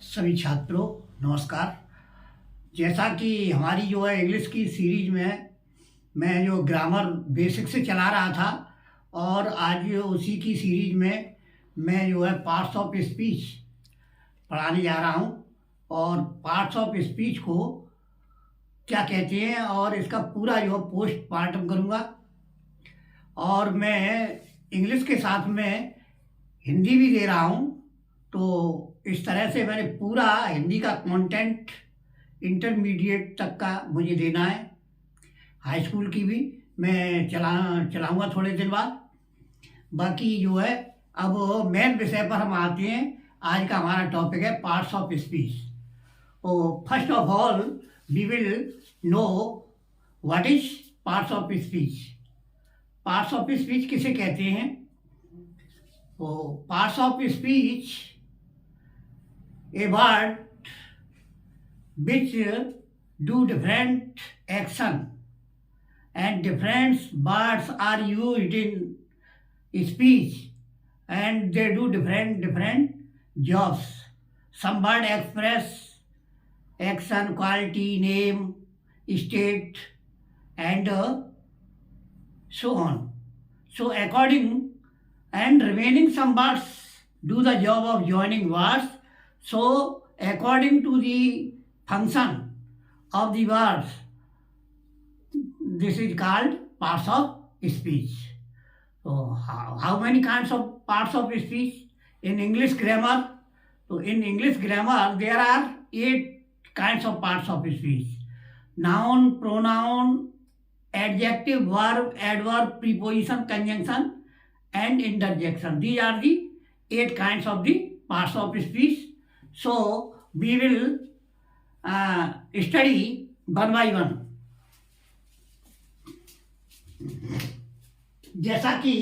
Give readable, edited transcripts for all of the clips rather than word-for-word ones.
सभी छात्रों नमस्कार। जैसा कि हमारी जो है इंग्लिश की सीरीज में मैं जो ग्रामर बेसिक से चला रहा था और आज उसी की सीरीज में मैं जो है पार्ट्स ऑफ स्पीच पढ़ाने जा रहा हूँ। और पार्ट्स ऑफ स्पीच को क्या कहते हैं और इसका पूरा जो पोस्टमार्टम करूँगा। और मैं इंग्लिश के साथ में हिंदी भी दे रहा हूँ। तो इस तरह से मैंने पूरा हिंदी का कंटेंट इंटरमीडिएट तक का मुझे देना है। हाई स्कूल की भी मैं चलाऊँगा थोड़े दिन बाद। बाकी जो है अब मेन विषय पर हम आते हैं। आज का हमारा टॉपिक है पार्ट्स ऑफ स्पीच। तो first of all we will know what is parts of speech. Parts of speech किसे कहते हैं? तो parts of speech a word which do different action and different words are used in speech and they do different jobs. Some word express action, quality, name, state and so on. So according and remaining some words do the job of joining words. So according to the function of the words, this is called parts of speech. So how many kinds of parts of speech in English grammar? So in English grammar there are 8 kinds of parts of speech: noun, pronoun, adjective, verb, adverb, preposition, conjunction and interjection. These are the 8 kinds of the parts of speech. So we will study one by one. जैसा कि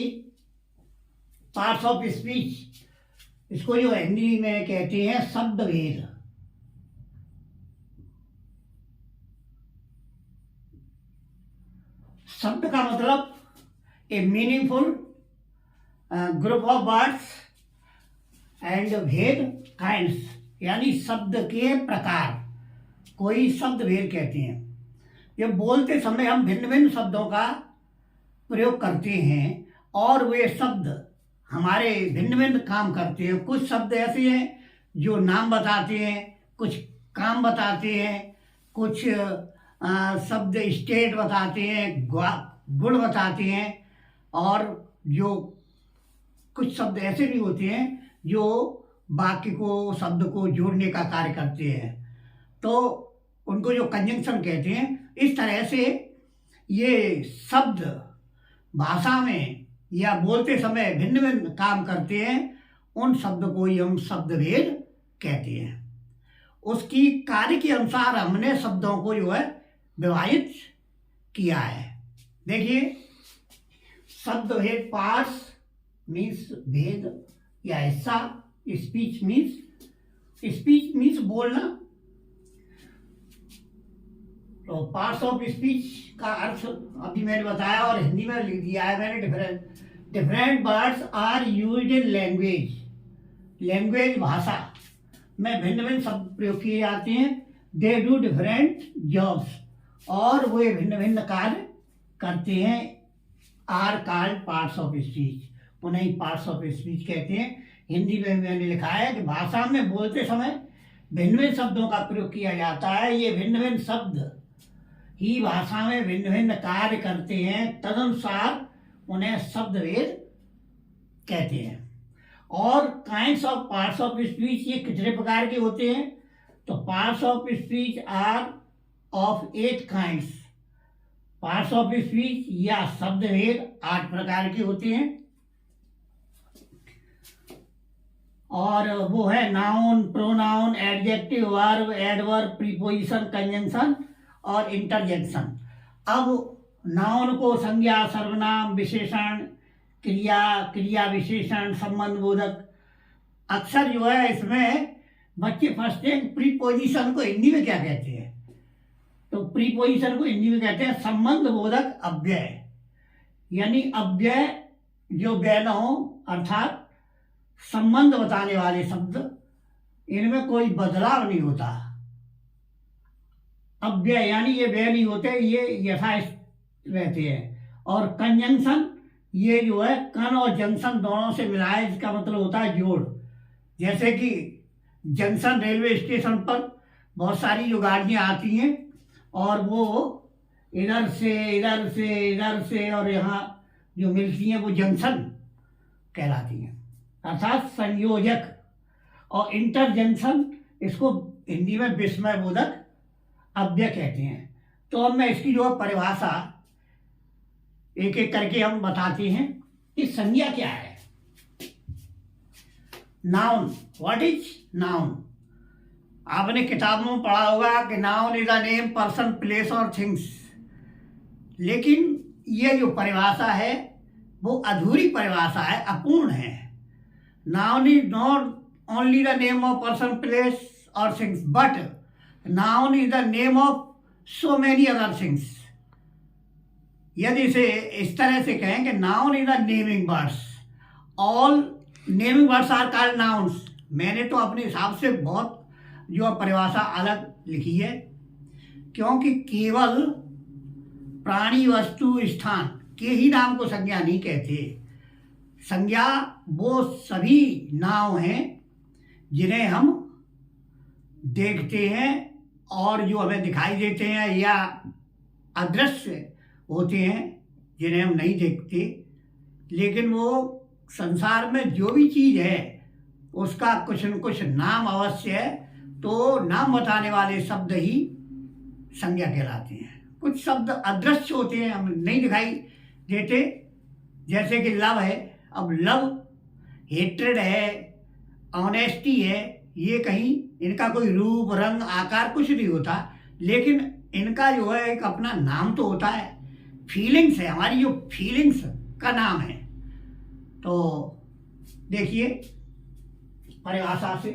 parts of speech, इसको जो हिंदी में कहते हैं शब्द भेद। शब्द का मतलब ए meaningful group of words and भेद काइंड्स, यानी शब्द के प्रकार, कोई शब्द भेद कहते हैं। ये बोलते समय हम भिन्न भिन्न शब्दों का प्रयोग करते हैं और वे शब्द हमारे भिन्न भिन्न काम करते हैं। कुछ शब्द ऐसे हैं जो नाम बताते हैं, कुछ काम बताते हैं, कुछ शब्द स्टेट बताते हैं, गुण बताते हैं, और जो कुछ शब्द ऐसे भी होते हैं जो वाक्य को, शब्द को जोड़ने का कार्य करते हैं, तो उनको जो कंजंक्शन कहते हैं। इस तरह से ये शब्द भाषा में या बोलते समय भिन्न भिन्न काम करते हैं। उन शब्द को ही हम शब्द भेद कहते हैं। उसकी कार्य के अनुसार हमने शब्दों को जो है विभाजित किया है। देखिए, शब्द भेद, पार्ट्स मीन्स भेद या हिस्सा, स्पीच मीन्स बोलना। तो पार्ट्स ऑफ स्पीच का अर्थ अभी मैंने बताया और हिंदी में लिख दिया है मैंने। Different words are used in language भाषा में भिन्न भिन्न शब्द प्रयोग किए जाते हैं। दे डू डिफरेंट जॉब्स, और वे भिन्न भिन्न कार्य करते हैं। Are called parts of speech, उन्हें पार्ट्स ऑफ स्पीच कहते हैं। हिंदी में मैंने लिखा है कि भाषा में बोलते समय भिन्न भिन्न शब्दों का प्रयोग किया जाता है। ये भिन्न भिन्न शब्द ही भाषा में भिन्न भिन्न कार्य करते हैं, तदनुसार उन्हें शब्द भेद कहते हैं। और kinds of parts of speech ये कितने प्रकार के होते हैं? तो parts of speech are of 8 kinds. Parts of speech या शब्द भेद 8 प्रकार के होते हैं, और वो है noun, pronoun, adjective, verb, adverb, preposition, conjunction और इंटरजेक्शन। अब नाउन को संज्ञा, सर्वनाम, विशेषण, क्रिया विशेषण, संबंध बोधक। अक्सर जो है इसमें बच्चे फंसते हैं प्रीपोजिशन को हिंदी में क्या कहते हैं। तो प्रीपोजिशन को हिंदी में कहते हैं संबंध बोधक अव्यय, यानी अव्यय जो व्यय न हो, अर्थात संबंध बताने वाले शब्द इनमें कोई बदलाव नहीं होता। अव्यय यानी ये व्यय नहीं होते, ये यथास्थिति रहते हैं। और कंजंक्शन, ये जो है कन और जंक्शन दोनों से मिला है, इसका मतलब होता है जोड़। जैसे कि जंक्शन रेलवे स्टेशन पर बहुत सारी जो गाड़ियाँ आती हैं और वो इधर से इधर से इधर से और यहाँ जो मिलती हैं वो जंक्शन कहलाती हैं, अर्थात संयोजक। और इंटरजंक्शन, इसको हिंदी में विस्मय बोधक अव्यय कहते हैं। तो अब मैं इसकी जो परिभाषा एक एक करके हम बताते हैं कि संज्ञा क्या है। Noun, what is noun? आपने किताबों में पढ़ा होगा कि noun is a name, person, place और थिंग्स। लेकिन ये जो परिभाषा है वो अधूरी परिभाषा है, अपूर्ण है। Noun is not only the name of person, place और things, but noun is the name of so many other things. यदि इसे इस तरह से कहें कि noun is the naming words, all naming words are called nouns. मैंने तो अपने हिसाब से बहुत जो परिभाषा अलग लिखी है, क्योंकि केवल प्राणी, वस्तु, स्थान के ही नाम को संज्ञा नहीं कहते। संज्ञा वो सभी नाम हैं जिन्हें हम देखते हैं और जो हमें दिखाई देते हैं, या अदृश्य होते हैं जिन्हें हम नहीं देखते, लेकिन वो संसार में जो भी चीज़ है उसका कुछ न कुछ नाम अवश्य है। तो नाम बताने वाले शब्द ही संज्ञा कहलाते हैं। कुछ शब्द अदृश्य होते हैं, हम नहीं दिखाई देते, जैसे कि लव है। अब लव, हेट्रेड है, ऑनेस्टी है, ये कहीं इनका कोई रूप, रंग, आकार कुछ नहीं होता, लेकिन इनका जो है एक अपना नाम तो होता है। फीलिंग्स है, हमारी जो फीलिंग्स का नाम है। तो देखिए परिभाषा से,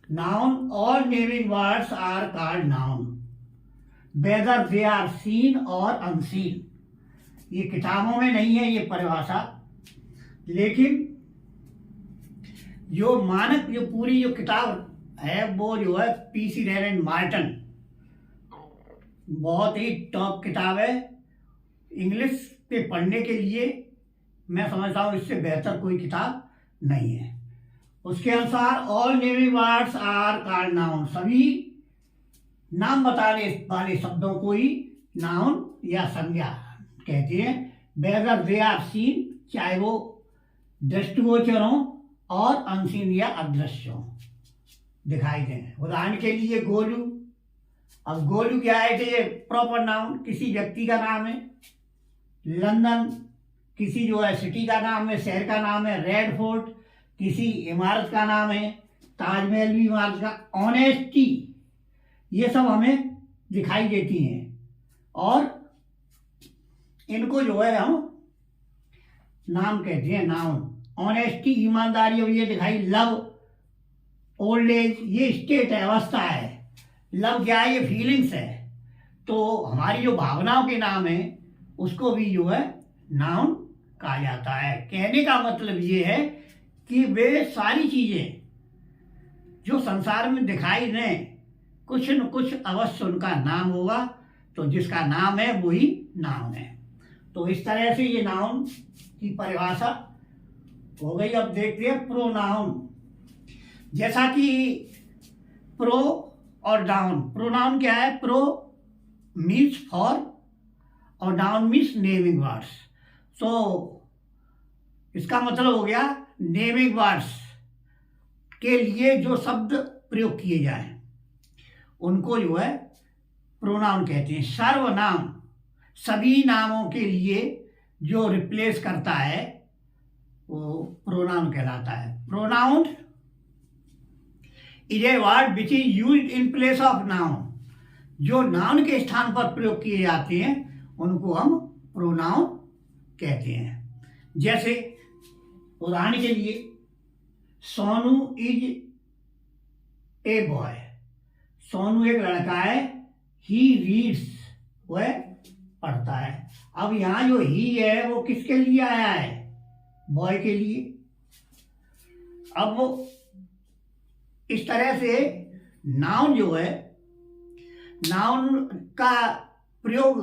नाउन और naming words are called noun whether they are seen और अनसीन। ये किताबों में नहीं है ये परिभाषा, लेकिन जो मानक जो पूरी जो किताब है वो जो है पीसी रेरेन मार्टन, बहुत ही टॉप किताब है। इंग्लिश पे पढ़ने के लिए मैं समझता हूँ इससे बेहतर कोई किताब नहीं है। उसके अनुसार all naming words are called noun, सभी नाम बताने वाले शब्दों को ही नाउन या संज्ञा कहते हैं। वेदर दे आर सीन, चाहे वो दृष्टिगोचर हो, और अनसीन या अदृश्य हो, दिखाई दें। उदाहरण के लिए गोलू। अब गोलू क्या है कि ये प्रॉपर नाउन, किसी व्यक्ति का नाम है। लंदन किसी जो है सिटी का नाम है, शहर का नाम है। रेड फोर्ट किसी इमारत का नाम है, ताजमहल भी इमारत का। ऑनेस्टी, ये सब हमें दिखाई देती हैं और इनको जो है हम नाम कहते हैं, नाउन। ऑनेस्टी, ईमानदारी, और ये दिखाई। लव, ओल्ड एज, ये स्टेट है, अवस्था है। लव क्या है? ये फीलिंग्स है। तो हमारी जो भावनाओं के नाम है उसको भी जो है नाउन कहा जाता है। कहने का मतलब ये है कि वे सारी चीजें जो संसार में दिखाई दें, कुछ न कुछ अवश्य उनका नाम होगा। तो जिसका नाम है वही नाउन है। तो इस तरह से ये नाउन की परिभाषा हो गई। अब देखते हैं प्रोनाउन। जैसा कि प्रो और डाउन, प्रोनाउन क्या है? प्रो मीन्स फॉर और डाउन मीन्स नेमिंग वर्ड्स। तो इसका मतलब हो गया नेमिंग वर्ड्स के लिए जो शब्द प्रयोग किए जाएं उनको जो है प्रोनाउन कहते हैं। सर्वनाम, सभी नामों के लिए जो रिप्लेस करता है वो प्रोनाउन कहलाता है। Pronoun is a word which is used in place of noun. जो नाउन के स्थान पर प्रयोग किए जाते हैं उनको हम प्रोनाउन कहते हैं। जैसे उदाहरण के लिए, Sonu is a boy. Sonu एक लड़का है। ही रीड्स, वह पढ़ता है। अब यहाँ जो ही है वो किसके लिए आया है? बॉय के लिए। अब वो इस तरह से नाउन जो है, नाउन का प्रयोग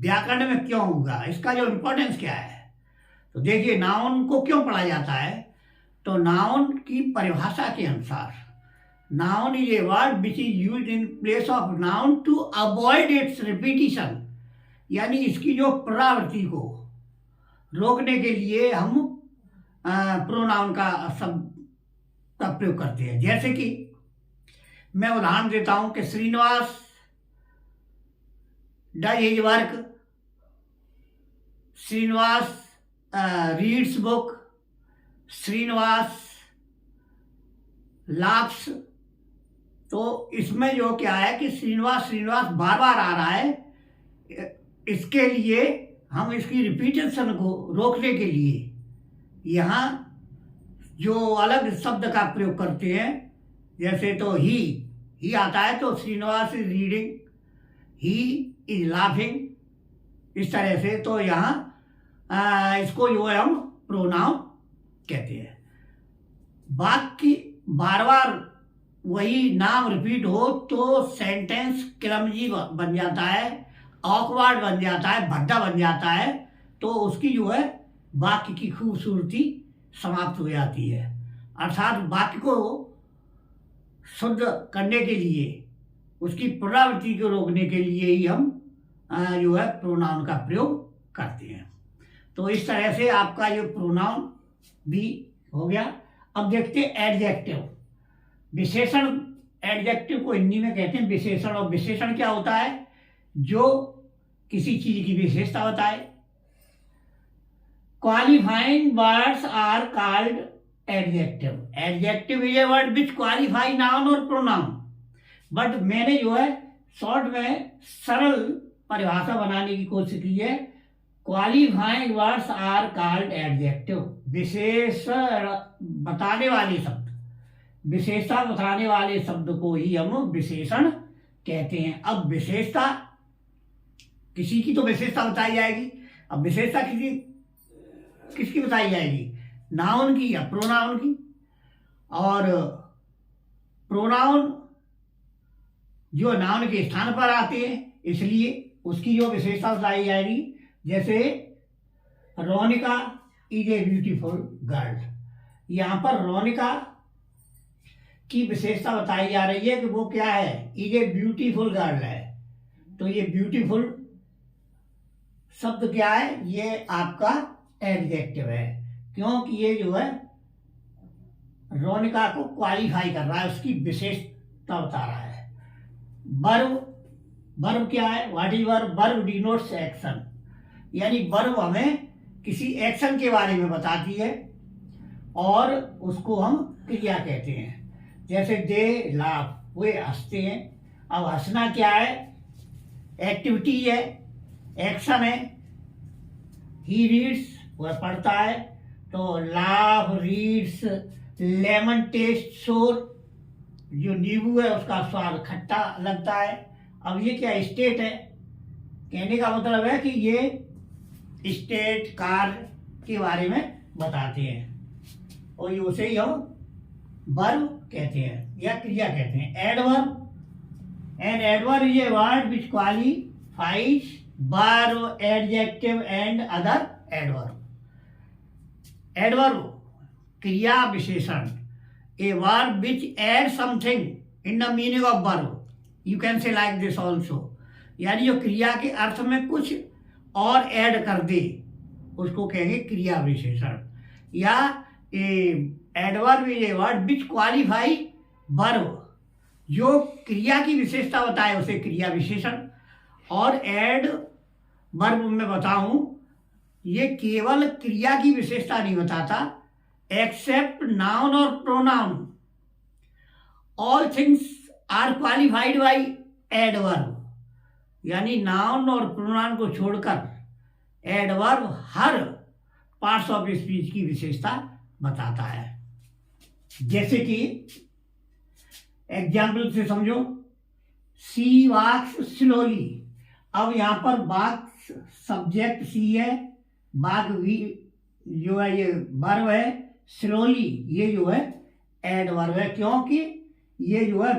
व्याकरण में क्यों होगा, इसका जो इम्पोर्टेंस क्या है। तो देखिए, नाउन को क्यों पढ़ा जाता है। तो नाउन की परिभाषा के अनुसार noun is a word which is used in place of noun to avoid its repetition, यानी इसकी जो पुनरावृत्ति को रोकने के लिए हम प्रोनाउन का शब्द का प्रयोग करते हैं। जैसे कि मैं उदाहरण देता हूं कि Srinivas does his work, Srinivas reads book, Srinivas laughs. तो इसमें जो क्या है कि श्रीनिवास श्रीनिवास बार बार आ रहा है, इसके लिए हम इसकी रिपीटेशन को रोकने के लिए यहाँ जो अलग शब्द का प्रयोग करते हैं। जैसे तो ही आता है तो Srinivas is reading, he is laughing, इस तरह से। तो यहाँ इसको जो है हम प्रोनाउन कहते हैं। वाक्य बार बार वही नाम रिपीट हो तो सेंटेंस क्लमजी बन जाता है, ऑकवर्ड बन जाता है, भद्दा बन जाता है। तो उसकी जो है वाक्य की खूबसूरती समाप्त हो जाती है। अर्थात वाक्य को शुद्ध करने के लिए, उसकी पुनरावृत्ति को रोकने के लिए ही हम जो है प्रोनाउन का प्रयोग करते हैं। तो इस तरह से आपका ये प्रोनाउन भी हो गया। अब देखते हैं एडजेक्टिव, विशेषण। एडजेक्टिव को हिंदी में कहते हैं विशेषण। और विशेषण क्या होता है, जो किसी चीज की विशेषता बताए। Qualifying words are called adjective. Adjective is a word which qualify noun और प्रोनाउन। बट मैंने जो है शॉर्ट में सरल परिभाषा बनाने की कोशिश की है। Qualifying words are called adjective. विशेषण बताने वाले शब्द, विशेषता बताने वाले शब्द को ही हम विशेषण कहते हैं। अब विशेषता, किसी की तो विशेषता बताई जाएगी। अब विशेषता किसकी बताई जाएगी, नाउन की या प्रोनाउन की। और प्रोनाउन जो नाउन के स्थान पर आते हैं, इसलिए उसकी जो विशेषता बताई जाएगी। जैसे Ronika is a beautiful girl, यहाँ पर रोनिका की विशेषता बताई जा रही है कि वो क्या है, इज ए ब्यूटीफुल गर्ल है। तो ये ब्यूटीफुल शब्द क्या है, ये आपका एडजेक्टिव है, क्योंकि ये जो है रोनिका को क्वालिफाई कर रहा है, उसकी विशेषता बता रहा है। वर्ब क्या है, what is verb. Verb denotes action, यानी वर्ब हमें किसी एक्शन के बारे में बताती है और उसको हम क्रिया कहते हैं। जैसे दे लाफ, वे हंसते हैं। अब हंसना क्या है, एक्टिविटी है, एक्शन है। ही रीड्स, वह पढ़ता है। तो लाफ, रीड्स, लेमन टेस्ट सोर, जो नींबू है उसका स्वाद खट्टा लगता है। अब ये क्या स्टेट है, कहने का मतलब है कि ये स्टेट कार्य के बारे में बताते हैं और उसे ही हम वर्ब कहते हैं या क्रिया कहते हैं। Adverb, and adverb is a word which qualifies verb, adjective and other adverb. Adverb क्रिया विशेषण, a verb which add something in the meaning of verb, you can say like this also, यानी जो क्रिया के अर्थ में कुछ और ऐड कर दे, उसको कहेंगे क्रिया विशेषण। या adverb is a word which qualify verb, जो क्रिया की विशेषता बताए उसे क्रिया विशेषण। और एड वर्ब में बताऊं, ये केवल क्रिया की विशेषता नहीं बताता, एक्सेप्ट नाउन और pronoun, all things are qualified by adverb, यानी नाउन और प्रोनाउन को छोड़कर एडवर्ब हर पार्ट्स ऑफ स्पीच की विशेषता बताता है। जैसे कि एग्जाम्पल से समझो, सी वॉक्स स्लोली। अब यहाँ पर वॉक्स सब्जेक्ट सी है, वॉक भी जो है ये वर्ब है, स्लोली ये जो है एडवर्ब है, क्योंकि ये जो है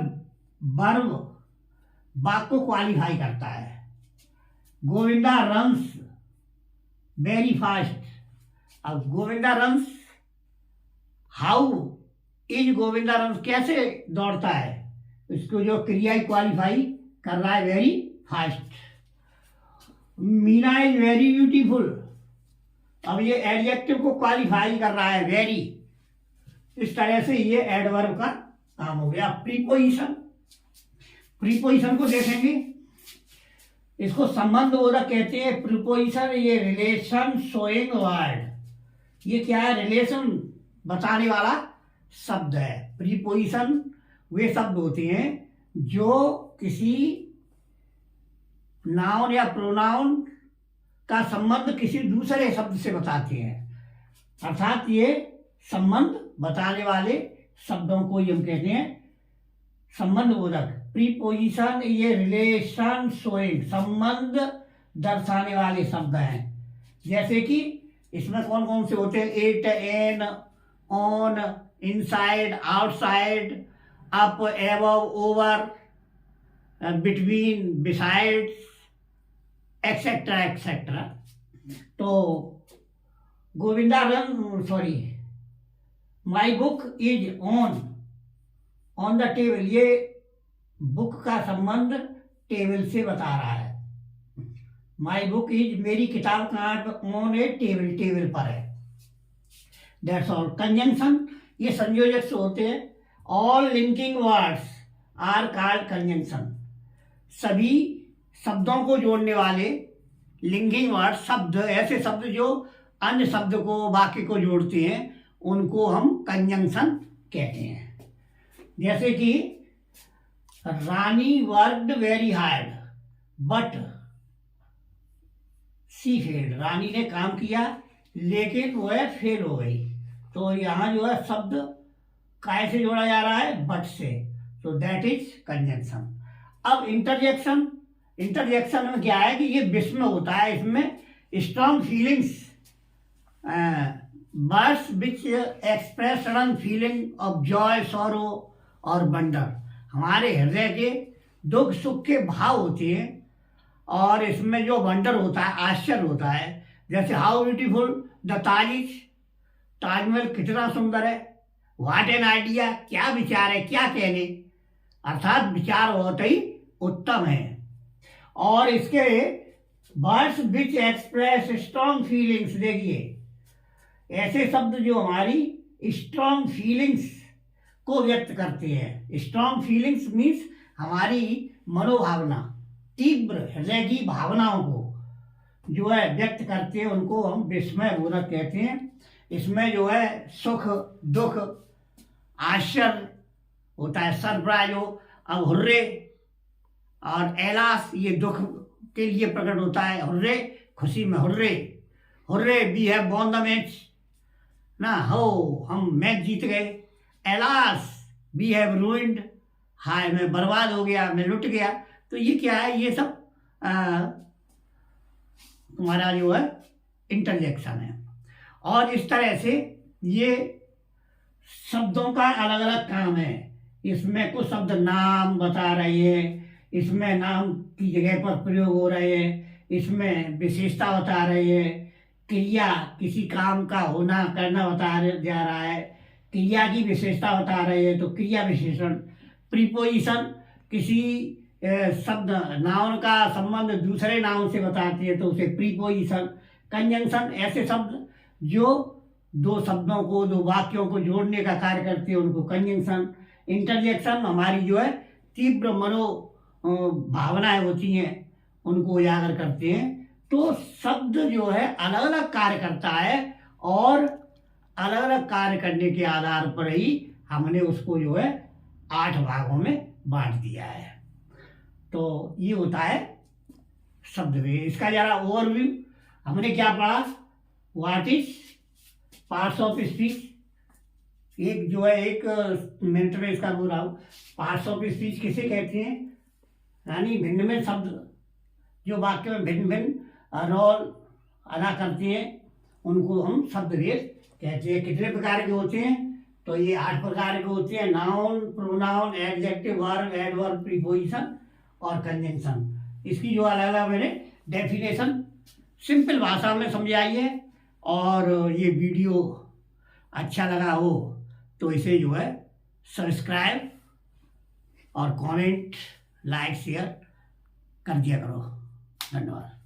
वर्ब वाक्य को क्वालिफाई करता है। Govinda runs very fast. अब Govinda runs, how is Govinda runs, कैसे दौड़ता है, इसको जो क्रिया क्वालिफाई कर रहा है, very fast. Meena is very beautiful, अब ये एडजेक्टिव को क्वालिफाई कर रहा है, वेरी। इस तरह से ये एडवर्ब का काम हो गया। प्रीपोजिशन, प्रीपोजिशन को देखेंगे, इसको संबंध बोधक कहते हैं। प्रीपोजिशन ये रिलेशन शोइंग वर्ड, ये क्या है, रिलेशन बताने वाला शब्द है। प्रीपोजिशन वे शब्द होते हैं जो किसी नाउन या प्रोनाउन का संबंध किसी दूसरे शब्द से बताते हैं, अर्थात ये संबंध बताने वाले शब्दों को हम कहते हैं संबंध बोधक। प्रीपोजिशन ये रिलेशन शोइंग, संबंध दर्शाने वाले शब्द हैं। जैसे कि इसमें कौन कौन से होते हैं, it, an, on, inside, outside, up, above, over, between, besides, etcetera etcetera. तो Govinda run, sorry, my book is on the table, ये बुक का संबंध टेबल से बता रहा है। माई बुक इज, मेरी किताब कहाँ पे, ऑन ए टेबल, टेबल पर है। That's all. कंजंक्शन ये संयोजक से होते हैं। All linking words are called conjunction, सभी शब्दों को जोड़ने वाले लिंकिंग वर्ड, शब्द, ऐसे शब्द जो अन्य शब्द को, वाक्य को जोड़ते हैं, उनको हम कंजंक्शन कहते हैं। जैसे कि Rani worked very hard but she failed, Rani ने काम किया लेकिन वह फेल हो गई। तो यहाँ जो है शब्द काय से जोड़ा जा रहा है, बट से, तो दैट इज कंजंक्शन। अब इंटरजेक्शन, इंटरजेक्शन में क्या है कि ये विस्मय होता है, इसमें strong feelings, words which express sudden feeling of Joy, sorrow और वंडर, हमारे हृदय के दुख सुख के भाव होते हैं, और इसमें जो वंडर होता है, आश्चर्य होता है। जैसे how beautiful the Taj is, Taj Mahal कितना सुंदर है। व्हाट एन आइडिया, क्या विचार है, क्या कहने, अर्थात विचार बहुत ही उत्तम है। और इसके words which express strong feelings, देखिए ऐसे शब्द जो हमारी स्ट्रॉन्ग फीलिंग्स को व्यक्त करते हैं। स्ट्रॉन्ग फीलिंग्स मीन्स हमारी मनोभावना, तीव्र हृदय की भावनाओं को जो है व्यक्त करते हैं, उनको हम विस्मय बोधक कहते हैं। इसमें जो है सुख, दुख, आश्चर्य होता है, सरप्राइज हो। अब हुर्रे और एलास ये दुख के लिए प्रकट होता है, हुर्रे खुशी में, hurray hurray we have won the match ना, हो हम मैच जीत गए। एलास वी हैव रूइंड, हाय मैं बर्बाद हो गया, मैं लुट गया। तो ये क्या है, ये सब तुम्हारा जो है इंटरजेक्शन है। और इस तरह से ये शब्दों का अलग अलग काम है। इसमें कुछ शब्द नाम बता रहे हैं, इसमें नाम की जगह पर प्रयोग हो रहे हैं, इसमें विशेषता बता रहे हैं, क्रिया किसी काम का होना करना बता जा रहा है, क्रिया की विशेषता बता रहे हैं तो क्रिया विशेषण। प्रीपोजिशन किसी शब्द नाउन का संबंध दूसरे नाउन से बताते हैं तो उसे प्रीपोजिशन। कंजंक्शन ऐसे शब्द जो दो शब्दों को, दो वाक्यों को जोड़ने का कार्य करते हैं, उनको कंजंक्शन। इंटरजेक्शन हमारी जो है तीव्र मनो भावनाएं होती हैं, उनको उजागर करते हैं। तो शब्द जो है अलग अलग कार्य करता है, और अलग अलग कार्य करने के आधार पर ही हमने उसको जो है 8 भागों में बांट दिया है। तो ये होता है शब्द में। इसका जरा ओवरव्यू हमने क्या पढ़ा, what is parts of speech. एक जो है 1 मिनट में इसका बोल रहा हूँ। पार्ट्स ऑफ स्पीच किसे कहते हैं, यानी भिन्न भिन्न शब्द जो वाक्य में भिन्न भिन्न रोल अदा करते हैं, उनको हम शब्द भेद कहते हैं। कितने प्रकार के होते हैं, तो ये 8 प्रकार के होते हैं: noun, pronoun, adjective, verb, adverb, preposition और कंजंक्शन। इसकी जो अलग अलग मैंने डेफिनेशन सिंपल भाषा में समझाई है। और ये वीडियो अच्छा लगा हो तो इसे जो है सब्सक्राइब और कमेंट, लाइक, शेयर कर दिया करो। धन्यवाद।